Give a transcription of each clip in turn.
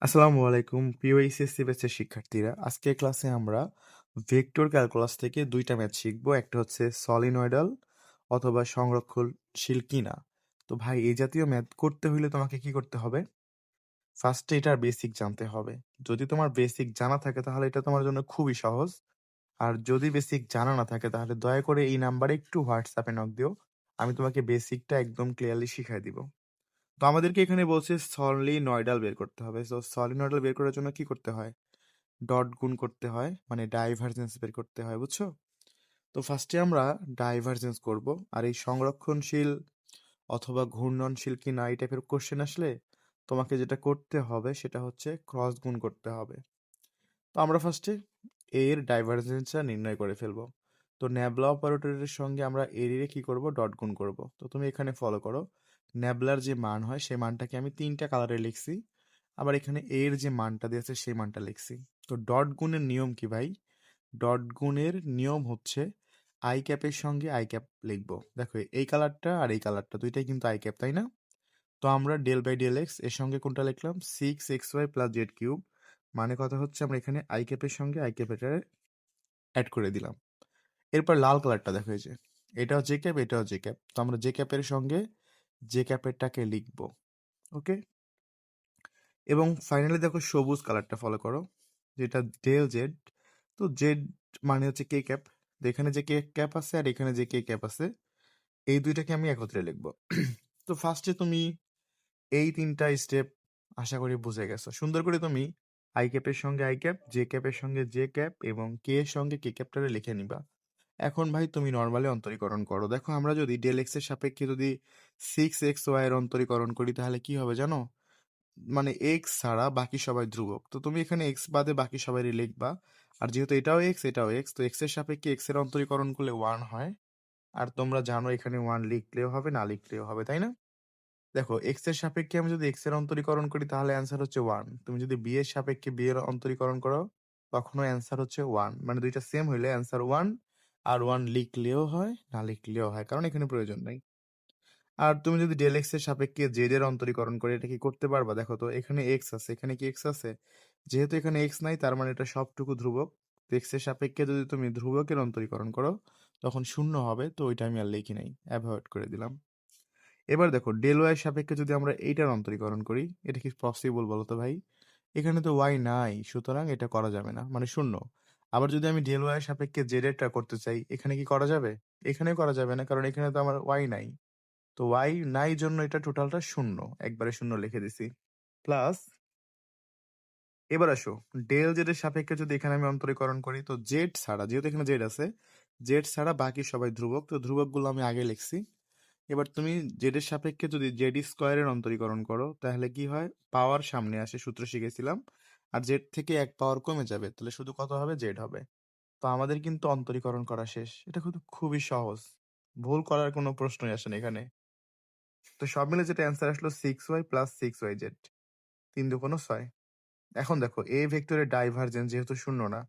আসসালামু আলাইকুম প্রিয় এইচএসসি ব্যাচের শিক্ষার্থীরা। আজকের ক্লাসে আমরা ভেক্টর ক্যালকুলাস থেকে দুইটা ম্যাথ শিখবো। একটা হচ্ছে সলিনয়েডাল অথবা সংরক্ষণশীল কিনা। তো ভাই, এই জাতীয় ম্যাথ করতে হইলে তোমাকে কি করতে হবে? ফার্স্টে এটার বেসিক জানতে হবে। যদি তোমার বেসিক জানা থাকে তাহলে এটা তোমার জন্য খুবই সহজ। আর যদি বেসিক জানা না থাকে তাহলে দয়া করে এই নাম্বারে একটু হোয়াটসঅ্যাপে নক দিও। আমি তোমাকে বেসিকটা একদম ক্লিয়ারলি শিখাই দিব। তো আমাদেরকে এখানে বলছে সলিনয়েডাল বের করতে হবে। তো সলিনয়েডাল বের করার জন্য কি করতে হয়? ডট গুণ করতে হয়, মানে ডাইভারজেন্স বের করতে হয়, বুঝছো? তো ফার্স্টে আমরা ডাইভারজেন্স করব। আর এই সংরক্ষণশীল অথবা ঘূর্ণনশীল কি না এই টাইপের কোশ্চেন আসলে তোমাকে যেটা করতে হবে সেটা হচ্ছে ক্রস গুণ করতে হবে। তো আমরা ফার্স্টে এর ডাইভারজেন্সটা নির্ণয় করে ফেলবো। তো ন্যাবলা অপারেটরের সঙ্গে আমরা এর কি করব? ডট গুণ করব। তো তুমি এখানে ফলো করো। ন্যাবলার যে মান হয় সেই মানটাকে আমি তিনটা কালারে লিখছি। আবার এখানে এর যে মানটা দিয়েছে সেই মানটা লিখছি। তো ডট গুণের নিয়ম কি ভাই? ডট গুণের নিয়ম হচ্ছে আই ক্যাপের সঙ্গে আই ক্যাপ লিখবো। দেখো, এই কালারটা আর এই কালারটা দুইটাই কিন্তু আই ক্যাপ, তাই না? তো আমরা ডেল বাই ডেল এক্স এর সঙ্গে কোনটা লিখলাম? 6xy plus Z cube. মানে কথা হচ্ছে আমরা এখানে আই ক্যাপের সঙ্গে আই ক্যাপ এটা অ্যাড করে দিলাম। এরপর লাল কালারটা দেখো, এই যে এটাও জে ক্যাপ, এটাও জে ক্যাপ। তো আমরা জে ক্যাপের সঙ্গে জে ক্যাপেরটাকে লিখবো। ওকে। এবং ফাইনালি দেখো সবুজ কালারটা ফলো করো, যেটা ডেল জেড। তো জেড মানে হচ্ছে কে ক্যাপ। তো এখানে যে কে ক্যাপ আছে আর এখানে যে কে ক্যাপ আছে, এই দুইটাকে আমি একত্রে লিখবো। তো ফার্স্টে তুমি এই তিনটা স্টেপ আশা করি বুঝে গেছো। সুন্দর করে তুমি আই ক্যাপের সঙ্গে আই ক্যাপ, জে ক্যাপের সঙ্গে জে ক্যাপ এবং কে এর সঙ্গে কে ক্যাপটারে লিখে নিবা। এখন ভাই তুমি নর্মালি অন্তরীকরণ করো। দেখো, আমরা যদি ডেল এক্স এর সাপেক্ষে যদি 6xy এর অন্তরীকরণ করি তাহলে কি হবে জানো? মানে এক্স ছাড়া বাকি সবাই ধ্রুবক। তো তুমি এখানে এক্স বাদে বাকি সবাই লিখবা। আর যেহেতু এটাও এক্স এটাও এক্স, তো এক্স এর সাপেক্ষে এক্স এর অন্তরীকরণ করলে 1 হয়। আর তোমরা জানো এখানে 1 লিখলেও হবে না লিখলেও হবে, তাই না? দেখো, এক্স এর সাপেক্ষে আমি যদি এক্স এর অন্তরীকরণ করি তাহলে অ্যান্সার হচ্ছে 1। তুমি যদি বি এর সাপেক্ষে বি এর অন্তরীকরণ করো তখনও অ্যান্সার হচ্ছে 1। মানে দুইটা সেম হইলে অ্যান্সার 1। আর 1 লিখলেও হয় না লিখলেও হয়, কারণ এখানে প্রয়োজন নাই। আর তুমি যদি ডেল এক্স এর সাপেক্ষে জেড এর অন্তরীকরণ করে এটা কি করতে পারবা? দেখো তো, এখানে এক্স আছে, এখানে কি এক্স আছে? যেহেতু এখানে এক্স নাই তার মানে এটা সবটুকু ধ্রুবক। তো এক্স এর সাপেক্ষে যদি তুমি ধ্রুবকের অন্তরীকরণ করো তখন শূন্য হবে। তো ওইটা আমি আর লিখি নাই, অ্যাভয়েড করে দিলাম। এবার দেখো, ডেল ওয়াই এর সাপেক্ষে যদি আমরা এইটার অন্তরীকরণ করি, এটা কি পসিবল বলো তো ভাই? এখানে তো ওয়াই নাই, সুতরাং এটা করা যাবে না, মানে শূন্য। আবার যদি আমি ডেল ওয়াই এর সাপেক্ষে জেড এরটা করতে চাই, এখানে কি করা যাবে? এখানে করা যাবে না, কারণ এখানে তো আমার ওয়াই নাই। তো ওয়াই নাই জন্য এটা টোটালটা শূন্য, একবারে শূন্য লিখে দিছি। প্লাস এবার আসো, ডেল জেড এর সাপেক্ষে যদি এখানে আমি অন্তরীকরণ করি, তো জেড ছাড়া, যেহেতু এখানে জেড আছে, জেড ছাড়া বাকি সবাই ধ্রুবক। তো ধ্রুবকগুলো আমি আগে লিখছি। এবার তুমি জেড এর সাপেক্ষে যদি জেড স্কোয়ারের অন্তরীকরণ করো তাহলে কি হয়? পাওয়ার সামনে আসে, সূত্র শিখেছিলাম। আর জেড থেকে এক পাওয়ার কমে যাবে, তাহলে শুধু কত হবে? জেড হবে। তো আমাদের কিন্তু অন্তরীকরণ করা শেষ। এটা কিন্তু খুবই সহজ, ভুল করার কোনো প্রশ্নই আসে না এখানে। তো সব মিলে যেটা অ্যান্সার আসলো 6y প্লাস 6yz, 3×2=6। এখন দেখো, এ ভেক্টরের ডাইভারজেন্স যেহেতু শূন্য না,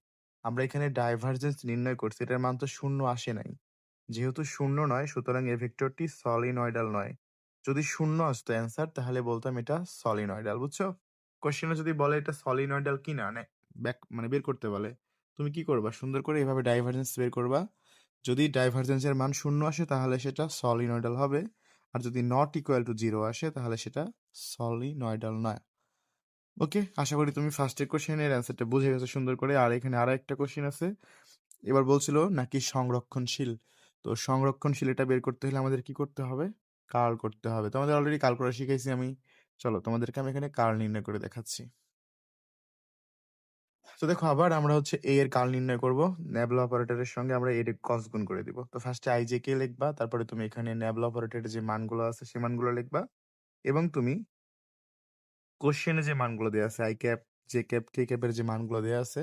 আমরা এখানে ডাইভারজেন্স নির্ণয় করছি, এটার মান তো শূন্য আসে নাই। যেহেতু শূন্য নয় সুতরাং এ ভেক্টরটি সলিনয়েডাল নয়। যদি শূন্য আসতো অ্যান্সার তাহলে বলতাম এটা সলিনয়েডাল, বুঝছো? কোশ্চেনে যদি বলে এটা সলিনয়েডাল কি না, মানে বের করতে বলে, তুমি কি করবা? সুন্দর করে এভাবে ডাইভারজেন্স বের করবা। যদি ডাইভারজেন্সের মান শূন্য আসে তাহলে সেটা সলিনয়েডাল হবে। আর যদি নট ইকুয়াল টু জিরো আসে তাহলে সেটা সলিনয়েডাল নয়। ওকে, আশা করি তুমি ফার্স্টের কোশ্চেনের অ্যান্সারটা বুঝে গেছো সুন্দর করে। আর এখানে আরো একটা কোশ্চেন আছে। এবার বলছিল নাকি সংরক্ষণশীল। তো সংরক্ষণশীল এটা বের করতে হলে আমাদের কি করতে হবে? কার্ল করতে হবে। তোমাদের অলরেডি কার্ল করা শিখাইছি আমি। চলো তোমাদেরকে আমি এখানে কার্ল নির্ণয় করে দেখাচ্ছি। তো দেখো, আবার আমরা হচ্ছে এ এর কার্ল নির্ণয় করব। ন্যাবলা অপারেটরের সঙ্গে আমরা এর কস গুণ করে দিব। তো ফার্স্টে আই জে কে লিখবা, তারপরে তুমি এখানে ন্যাবলা অপারেটরের যে মানগুলো আছে সেই মানগুলো লিখবা। এবং তুমি কোশ্চেনে যে মানগুলো দেওয়া আছে, আই ক্যাপ, জে ক্যাপ, কে ক্যাপের যে মানগুলো দেওয়া আছে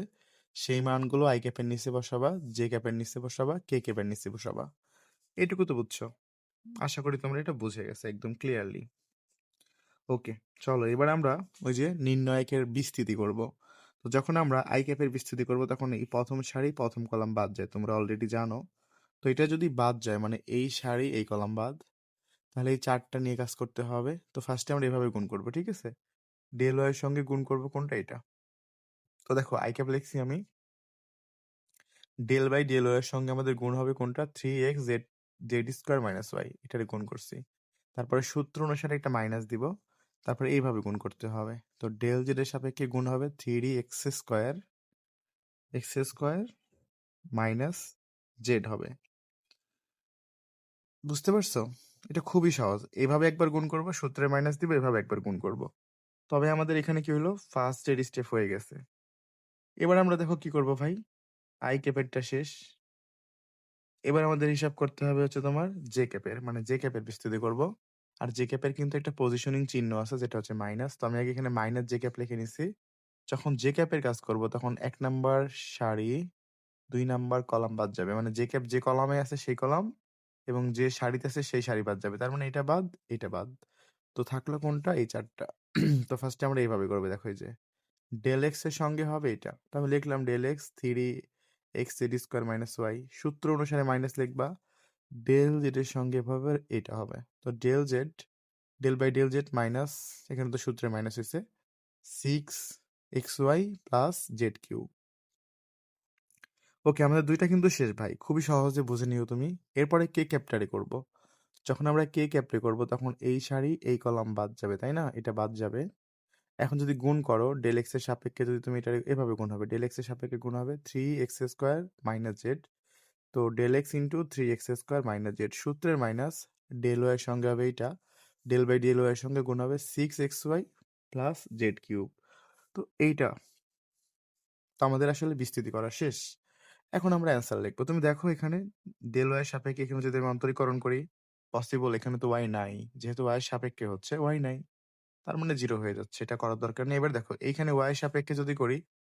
সেই মানগুলো আই ক্যাপের নিচে বসাবা, জে ক্যাপের নিচে বসাবা, কে ক্যাপের নিচে বসাবা। এটুকু তো বুঝছো? আশা করি তোমরা এটা বুঝে গেছে একদম ক্লিয়ারলি। ওকে, চলো এবার আমরা ওই যে নির্ণায়কের বিস্তৃতি করব। তো যখন আমরা আই ক্যাপের বিস্তৃতি করব তখন এই প্রথম সারি প্রথম কলাম বাদ যায়, তোমরা অলরেডি জানো। তো এটা যদি বাদ যায় মানে এই সারি এই কলাম বাদ, তাহলে এই চারটা নিয়ে কাজ করতে হবে। তো ফার্স্টে আমরা এভাবে গুণ করবো, ঠিক আছে? ডেল ওয়াই এর সঙ্গে গুণ করব কোনটা? এটা। তো দেখো আই ক্যাপ লিখছি আমি, ডেল বাই ডেল ওয়াই এর সঙ্গে আমাদের গুণ হবে কোনটা? 3x Z square minus Y, এটারে গুণ করছি। তারপরে সূত্র অনুসারে একটা মাইনাস দিব, তারপরে এইভাবে গুণ করতে হবে। তো ডেল জেড এর সাপেক্ষে গুণ হবে 3x স্কোয়ার মাইনাস জেড হবে। বুঝতে পারছো? এটা খুবই সহজ। এভাবে একবার গুণ করবো, সূত্রে মাইনাস দিব, এভাবে একবার গুণ করব। তবে আমাদের এখানে কি হলো? ফার্স্ট এর স্টেপ হয়ে গেছে। এবার আমরা দেখো কি করব ভাই, আই ক্যাপেরটা শেষ। এবার আমাদের হিসাব করতে হবে হচ্ছে তোমার জে ক্যাপের, মানে জে ক্যাপের বিস্তৃতি করব। আর জে ক্যাপের কিন্তু একটা পজিশনিং চিহ্ন আছে যেটা হচ্ছে মাইনাস। তো আমি আগে এখানে মাইনাস জে ক্যাপ লিখে নিছি। যখন জে ক্যাপের কাজ করব তখন 1 নাম্বার সারি 2 নাম্বার কলাম বাদ যাবে, মানে জে ক্যাপ যে কলামে আছে সেই কলাম এবং যে সারিতে আছে সেই সারি বাদ যাবে। তার মানে এটা বাদ, এটা বাদ। তো থাকলো কোনটা? এই চারটা। তো ফার্স্টে আমরা এইভাবে করবো, দেখো এই যে ডেল এক্স এর সঙ্গে হবে এটা। তো আমি লিখলাম del X 3x Z square minus Y, সূত্র অনুসারে মাইনাস লিখবা। ডেল জেড এর সঙ্গে এভাবে এটা হবে। তো del by del Z minus, এখানে তো সূত্রে মাইনাস হয়েছে, 6xy প্লাস জেড কিউব। ওকে, আমাদের দুইটা কিন্তু শেষ ভাই, খুবই সহজে বুঝে নিও তুমি। এরপরে কে ক্যাপটারে করব। যখন আমরা কে ক্যাপটারে করব তখন এই সারি এই কলাম বাদ যাবে, তাই না? এটা বাদ যাবে। এখন যদি গুণ করো ডেল এক্স এর সাপেক্ষে, যদি তুমি এটা এভাবে গুণ হবে, ডেল এক্স এর সাপেক্ষে গুণ হবে 3x² মাইনাস জেড। তো del X into 3x² minus Z, সূত্রের মাইনাস, ডেল ওয়াই এর সঙ্গে হবে এইটা, ডেল বাই ডেল ওয়াই এর সঙ্গে গুণ হবে 6xy প্লাস জেড কিউব। তো এইটা তো আমাদের আসলে বিস্তৃতি করা শেষ। এখন আমরা অ্যান্সার লিখবো। তুমি দেখো এখানে ডেল ওয়াই এর সাপেক্ষে এখানে যদি আমি অন্তরীকরণ করি, পসিবল, এখানে তো ওয়াই নাই, যেহেতু ওয়াই এর সাপেক্ষে হচ্ছে ওয়াই নাই, তার মানে 0 হয়ে যাচ্ছে, এটা করার দরকার নেই। এবার দেখো এইখানে ওয়াই এর সাপেক্ষে যদি করি,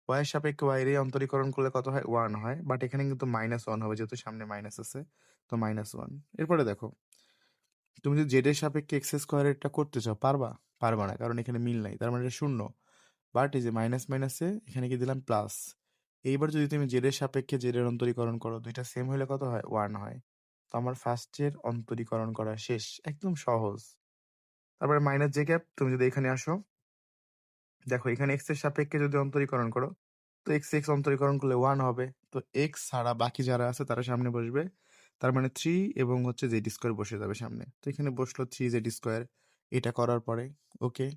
ওয়াই এর সাপেক্ষে ওয়াই এর এই অন্তরীকরণ করলে কত হয়? 1 হয়, বাট এখানে কিন্তু -1 হবে যেহেতু সামনে মাইনাস আছে, তো -1। এরপরে দেখো তুমি যদি জেড এর সাপেক্ষে এক্স স্কোয়ারেরটা করতে চাও, পারবা? পারবা না, কারণ এখানে মিল নাই, তার মানে এটা শূন্য। বাট এই যে মাইনাস মাইনাসে এখানে কি দিলাম? প্লাস। এইবার যদি তুমি জেড এর সাপেক্ষে জেড এর অন্তরীকরণ করো, দুইটা সেম হলে কত হয়? 1 হয়। তো আমার ফার্স্টের অন্তরীকরণ করা শেষ, একদম সহজ। তারপরে মাইনাস জে ক্যাপ, তুমি যদি এখানে আসো, দেখো এখানে এক্স এর সাপেক্ষে যদি অন্তরীকরণ করো, তো এক্স অন্তরীকরণ করলে 1 হবে। তো এক্স ছাড়া বাকি যারা আছে তারা সামনে বসবে, তার মানে 3 এবং হচ্ছে জেড স্কোয়ার বসে যাবে সামনে। তো এখানে বসলো 3z স্কোয়ার, এটা করার পরে। ওকে,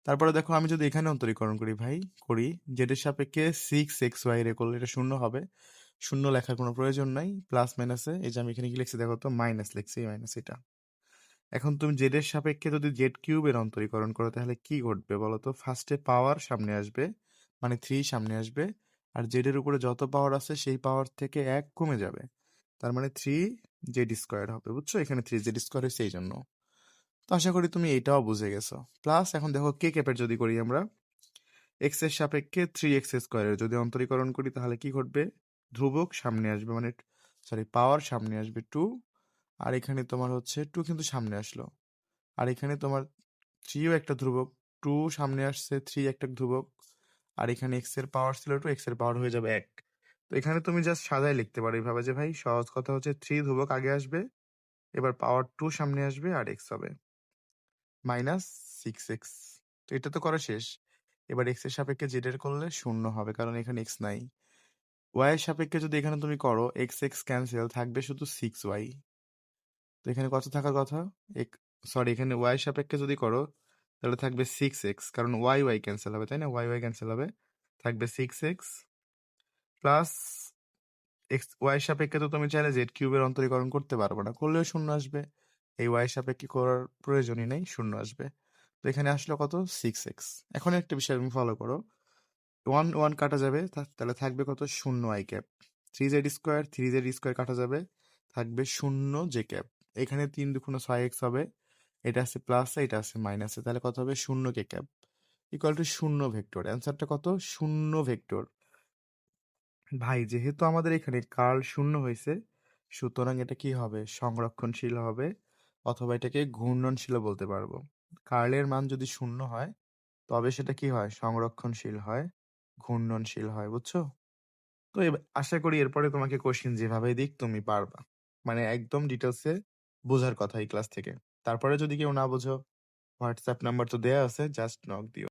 তারপরে দেখো আমি যদি এখানে অন্তরীকরণ করি ভাই, করি জেড এর সাপেক্ষে 6xy রে করলে এটা শূন্য হবে। শূন্য লেখার কোনো প্রয়োজন নাই, প্লাস মাইনাসে এই যে আমি এখানে কি লিখছি দেখো তো, মাইনাস লিখছি, মাইনাস এটা। এখন তুমি জেড এর সাপেক্ষে যদি জেড কিউবের অন্তরীকরণ করো তাহলে কি ঘটবে বলো তো? ফার্স্টে পাওয়ার সামনে আসবে, মানে 3 সামনে আসবে, আর জেড এর উপরে যত পাওয়ার আছে সেই পাওয়ার থেকে 1 কমে যাবে, তার মানে 3z স্কোয়ার হবে। বুঝছো? এখানে 3z স্কোয়ার হয়েছে এই জন্য। তো আশা করি তুমি এইটাও বুঝে গেছো। প্লাস এখন দেখো কে ক্যাপের যদি করি আমরা, এক্স এর সাপেক্ষে 3x স্কোয়ারের যদি অন্তরীকরণ করি তাহলে কি ঘটবে? ধ্রুবক সামনে আসবে, মানে সরি পাওয়ার সামনে আসবে 2, আর এখানে তোমার হচ্ছে 2 কিন্তু সামনে আসলো, আর এখানে তোমার 3ও একটা ধ্রুবক, 2 সামনে আসছে, 3 একটা ধ্রুবক, আর এখানে এক্স এর পাওয়ার ছিল 2, এক্স এর পাওয়ার হয়ে যাবে 1। তো এখানে তুমি জাস্ট সাজায় লিখতে পারো এইভাবে যে ভাই সহজ কথা হচ্ছে 3 ধ্রুবক আগে আসবে, এবার পাওয়ার 2 সামনে আসবে, আর এক্স হবে -6x। তো এটা তো করা শেষ। এবার এক্স এর সাপেক্ষে জেড এর করলে শূন্য হবে, কারণ এখানে এক্স নাই। ওয়াই এর সাপেক্ষে যদি এখানে তুমি করো, এক্স এক্স ক্যান্সেল, থাকবে শুধু 6y। তো এখানে কত থাকার কথা? সরি, এখানে ওয়াই এর সাপেক্ষে যদি করো তাহলে থাকবে 6x, কারণ ওয়াই ওয়াই ক্যান্সেল হবে, তাই না? ওয়াই ওয়াই ক্যান্সেল হবে, থাকবে 6x প্লাস এক্স। ওয়াই এর সাপেক্ষে তো তুমি চাইলে জেড কিউবের অন্তরীকরণ করতে পারবে না, করলেও শূন্য আসবে। এই ওয়াই এর সাপেক্ষে করার প্রয়োজনই নেই, শূন্য আসবে। তো এখানে আসলো কত? 6x। এখন একটা বিষয় তুমি ফলো করো, 1 কাটা যাবে, তাহলে থাকবে কত? শূন্য আই ক্যাপ। 3z স্কোয়ার কাটা যাবে, থাকবে শূন্য জে ক্যাপ। এখানে 3×2=6x হবে, এটা আছে প্লাসে, এটা আছে মাইনাসে, তাহলে কত হবে? শূন্য কে ক্যাপ ইকুয়াল টু শূন্য ভেক্টর। অ্যান্সারটা কত? শূন্য ভেক্টর। ভাই যেহেতু আমাদের এখানে কার্ল শূন্য হয়েছে, সুতরাং এটা কি হবে? সংরক্ষণশীল হবে, অথবা এটাকে ঘূর্ণনশীলও বলতে পারবো। কার্লের মান যদি শূন্য হয় তবে সেটা কি হয়? সংরক্ষণশীল হয়, ঘূর্ণনশীল হয়। বুঝছো? তো আশা করি এরপরে তোমাকে কোশ্চিন যেভাবে দিক তুমি পারবা, মানে একদম ডিটেলসে বোঝার কথা এই ক্লাস থেকে। তারপরে যদি কেউ না বোঝো, হোয়াটসঅ্যাপ নাম্বার তো দেয়া আছে, জাস্ট নক দিও।